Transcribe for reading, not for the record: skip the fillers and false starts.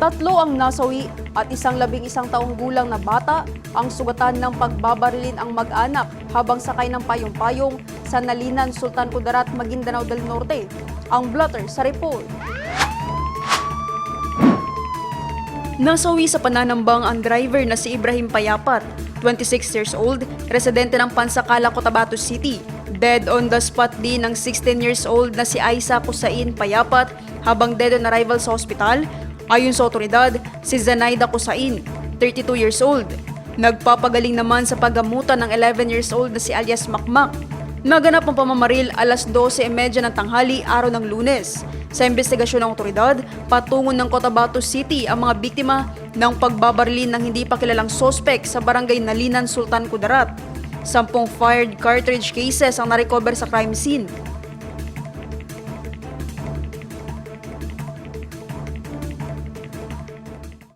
Tatlo ang nasawi at isang 11 taong gulang na bata ang sugatan ng pagbabarilin ang mag-anak habang sakay ng payong-payong sa Nalinan, Sultan Kudarat, Maguindanao del Norte. Ang blotter sa report. Nasawi sa pananambang ang driver na si Ibrahim Payapat, 26 years old, residente ng Pansakala, Cotabato City. Dead on the spot din ng 16 years old na si Aisa Kusain Payapat habang dead on arrival sa ospital. Ayon sa otoridad, si Zenaida Kusain, 32 years old. Nagpapagaling naman sa paggamutan ng 11 years old na si alias Makmak. Naganap ang pamamaril alas 12:30 ng tanghali araw ng Lunes. Sa investigasyon ng otoridad, patungo ng Cotabato City ang mga biktima ng pagbabarilin ng hindi pa kilalang sospek sa barangay Nalinan, Sultan Kudarat. 10 fired cartridge cases ang narecover sa crime scene.